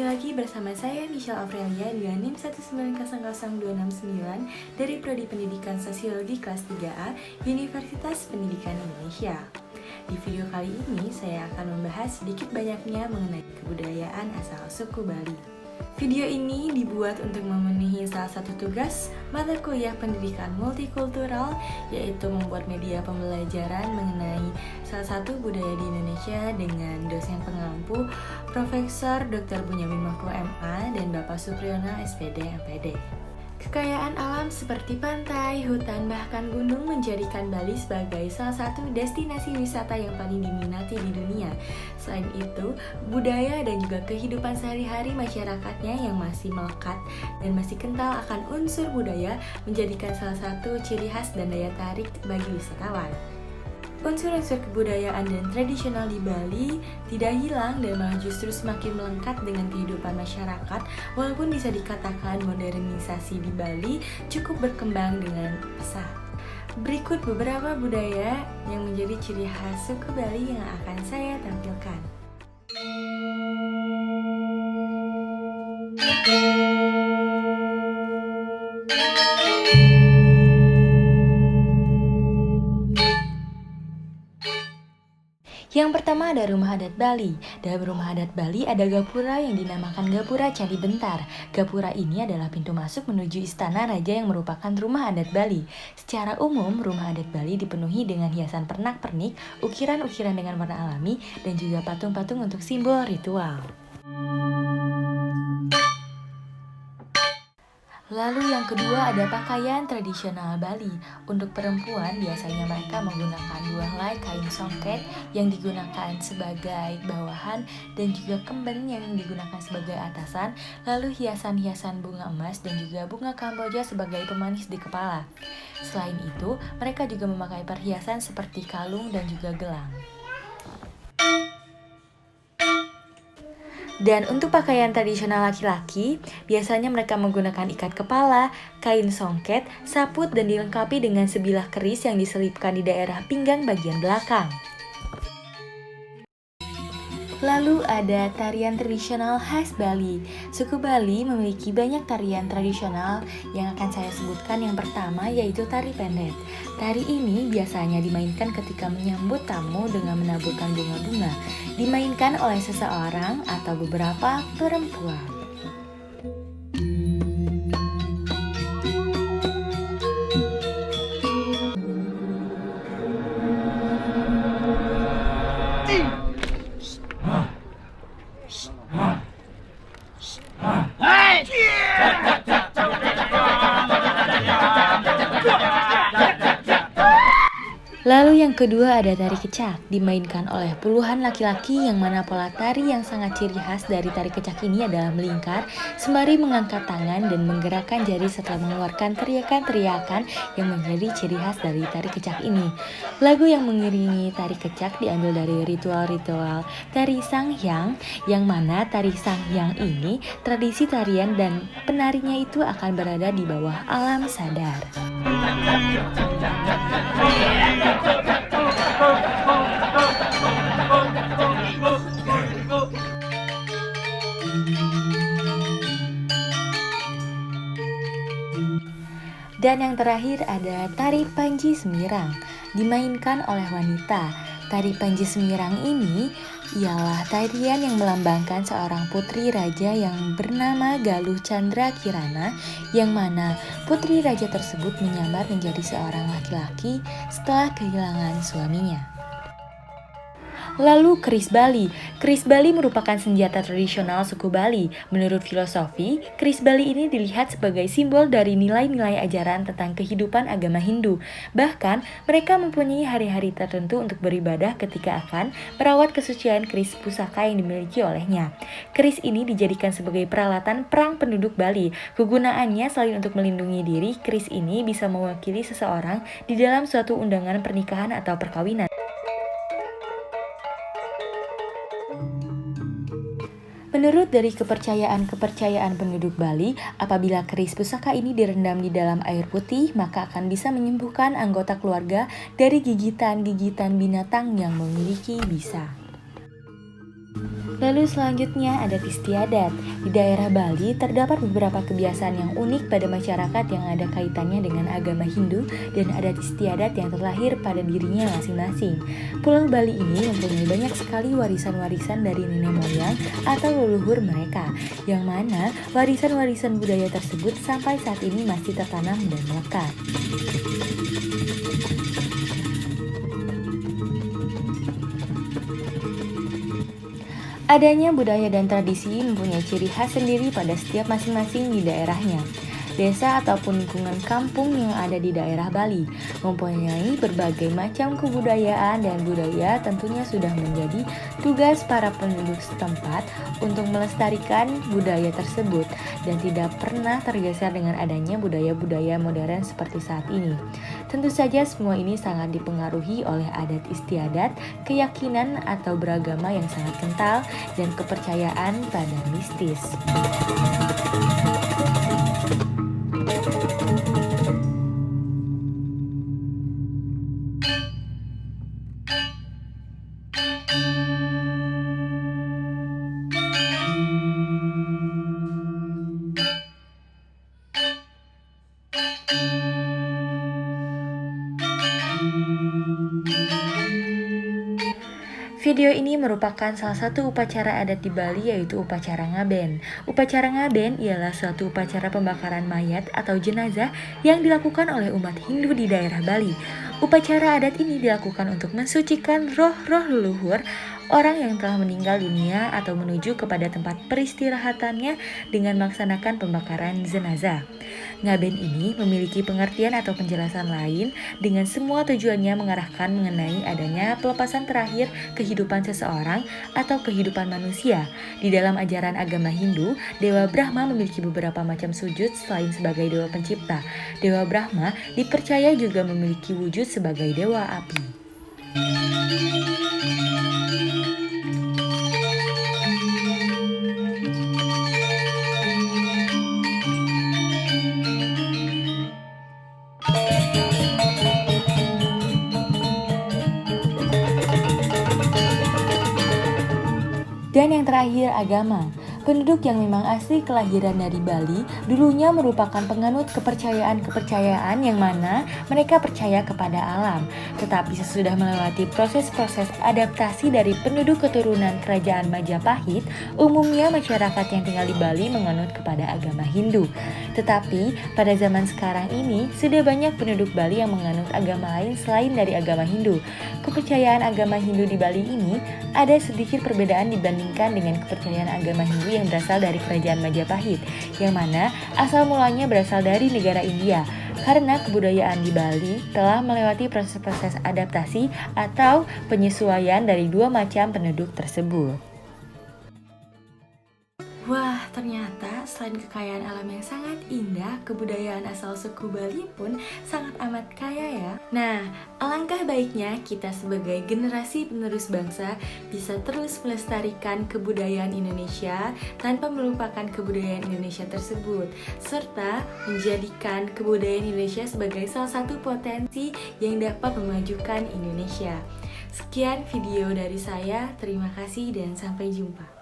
lagi bersama saya Michelle Aurelia dengan NIM 1900269 dari Prodi Pendidikan Sosiologi kelas 3A Universitas Pendidikan Indonesia. Di video kali ini saya akan membahas sedikit banyaknya mengenai kebudayaan asal suku Bali. Video ini dibuat untuk memenuhi salah satu tugas mata kuliah pendidikan multikultural, yaitu membuat media pembelajaran mengenai salah satu budaya di Indonesia dengan dosen pengampu Profesor Dr. Bunyamin Makro MA dan Bapak Supriyono SPD MPD. Kekayaan alam seperti pantai, hutan, bahkan gunung menjadikan Bali sebagai salah satu destinasi wisata yang paling diminati di dunia. Selain itu, budaya dan juga kehidupan sehari-hari masyarakatnya yang masih melekat dan masih kental akan unsur budaya menjadikan salah satu ciri khas dan daya tarik bagi wisatawan. Unsur-unsur kebudayaan dan tradisional di Bali tidak hilang dan malah justru semakin melengkap dengan kehidupan masyarakat, walaupun bisa dikatakan modernisasi di Bali cukup berkembang dengan pesat. Berikut beberapa budaya yang menjadi ciri khas suku Bali yang akan saya tampilkan. Yang pertama ada rumah adat Bali. Dalam rumah adat Bali ada gapura yang dinamakan Gapura Candi Bentar. Gapura ini adalah pintu masuk menuju istana raja yang merupakan rumah adat Bali. Secara umum, rumah adat Bali dipenuhi dengan hiasan pernak-pernik, ukiran-ukiran dengan warna alami, dan juga patung-patung untuk simbol ritual. Lalu yang kedua ada pakaian tradisional Bali. Untuk perempuan biasanya mereka menggunakan dua helai kain songket yang digunakan sebagai bawahan dan juga kemben yang digunakan sebagai atasan, lalu hiasan-hiasan bunga emas dan juga bunga kamboja sebagai pemanis di kepala. Selain itu, mereka juga memakai perhiasan seperti kalung dan juga gelang. Dan untuk pakaian tradisional laki-laki, biasanya mereka menggunakan ikat kepala, kain songket, saput, dan dilengkapi dengan sebilah keris yang diselipkan di daerah pinggang bagian belakang. Lalu ada tarian tradisional khas Bali. Suku Bali memiliki banyak tarian tradisional yang akan saya sebutkan. Yang pertama yaitu tari pendet. Tari ini biasanya dimainkan ketika menyambut tamu dengan menaburkan bunga-bunga. Dimainkan oleh seseorang atau beberapa perempuan. Lalu yang kedua ada tari kecak, dimainkan oleh puluhan laki-laki yang mana pola tari yang sangat ciri khas dari tari kecak ini adalah melingkar, sembari mengangkat tangan dan menggerakkan jari setelah mengeluarkan teriakan-teriakan yang menjadi ciri khas dari tari kecak ini. Lagu yang mengiringi tari kecak diambil dari ritual-ritual tari Sanghyang, yang mana tari Sanghyang ini tradisi tarian dan penarinya itu akan berada di bawah alam sadar. Dan yang terakhir ada tari Panji Semirang, dimainkan oleh wanita. Tari Panji Semirang ini ialah tarian yang melambangkan seorang putri raja yang bernama Galuh Chandra Kirana, yang mana putri raja tersebut menyamar menjadi seorang laki-laki setelah kehilangan suaminya. Lalu keris Bali. Keris Bali merupakan senjata tradisional suku Bali. Menurut filosofi, keris Bali ini dilihat sebagai simbol dari nilai-nilai ajaran tentang kehidupan agama Hindu. Bahkan, mereka mempunyai hari-hari tertentu untuk beribadah ketika akan merawat kesucian keris pusaka yang dimiliki olehnya. Keris ini dijadikan sebagai peralatan perang penduduk Bali. Kegunaannya selain untuk melindungi diri, keris ini bisa mewakili seseorang di dalam suatu undangan pernikahan atau perkawinan. Menurut dari kepercayaan penduduk Bali, apabila keris pusaka ini direndam di dalam air putih, maka akan bisa menyembuhkan anggota keluarga dari gigitan-gigitan binatang yang memiliki bisa. Lalu selanjutnya adat istiadat. Di daerah Bali terdapat beberapa kebiasaan yang unik pada masyarakat yang ada kaitannya dengan agama Hindu dan adat istiadat yang terlahir pada dirinya masing-masing. Pulau Bali ini mempunyai banyak sekali warisan-warisan dari nenek moyang atau leluhur mereka, yang mana warisan-warisan budaya tersebut sampai saat ini masih tertanam dan melekat. Adanya budaya dan tradisi mempunyai ciri khas sendiri pada setiap masing-masing di daerahnya. Desa ataupun lingkungan kampung yang ada di daerah Bali mempunyai berbagai macam kebudayaan dan budaya tentunya sudah menjadi tugas para penduduk setempat untuk melestarikan budaya tersebut dan tidak pernah tergeser dengan adanya budaya-budaya modern seperti saat ini. Tentu saja semua ini sangat dipengaruhi oleh adat istiadat, keyakinan atau beragama yang sangat kental dan kepercayaan pada mistis. Video ini merupakan salah satu upacara adat di Bali, yaitu upacara ngaben. Upacara ngaben ialah suatu upacara pembakaran mayat atau jenazah yang dilakukan oleh umat Hindu di daerah Bali. Upacara adat ini dilakukan untuk mensucikan roh-roh leluhur orang yang telah meninggal dunia atau menuju kepada tempat peristirahatannya dengan melaksanakan pembakaran jenazah. Ngaben ini memiliki pengertian atau penjelasan lain dengan semua tujuannya mengarahkan mengenai adanya pelepasan terakhir kehidupan seseorang atau kehidupan manusia. Di dalam ajaran agama Hindu, Dewa Brahma memiliki beberapa macam sujud selain sebagai dewa pencipta. Dewa Brahma dipercaya juga memiliki wujud sebagai dewa api. Dan yang terakhir, agama. Penduduk yang memang asli kelahiran dari Bali dulunya merupakan penganut kepercayaan-kepercayaan yang mana mereka percaya kepada alam. Tetapi sesudah melewati proses-proses adaptasi dari penduduk keturunan kerajaan Majapahit, umumnya masyarakat yang tinggal di Bali menganut kepada agama Hindu. Tetapi pada zaman sekarang ini sudah banyak penduduk Bali yang menganut agama lain selain dari agama Hindu. Kepercayaan agama Hindu di Bali ini ada sedikit perbedaan dibandingkan dengan kepercayaan agama Hindu yang berasal dari kerajaan Majapahit, yang mana asal mulanya berasal dari negara India, karena kebudayaan di Bali telah melewati proses-proses adaptasi atau penyesuaian dari dua macam penduduk tersebut. Wah, ternyata selain kekayaan alam yang sangat indah, kebudayaan asal suku Bali pun sangat amat kaya ya. Nah, alangkah baiknya kita sebagai generasi penerus bangsa bisa terus melestarikan kebudayaan Indonesia tanpa melupakan kebudayaan Indonesia tersebut, serta menjadikan kebudayaan Indonesia sebagai salah satu potensi yang dapat memajukan Indonesia. Sekian video dari saya, terima kasih dan sampai jumpa.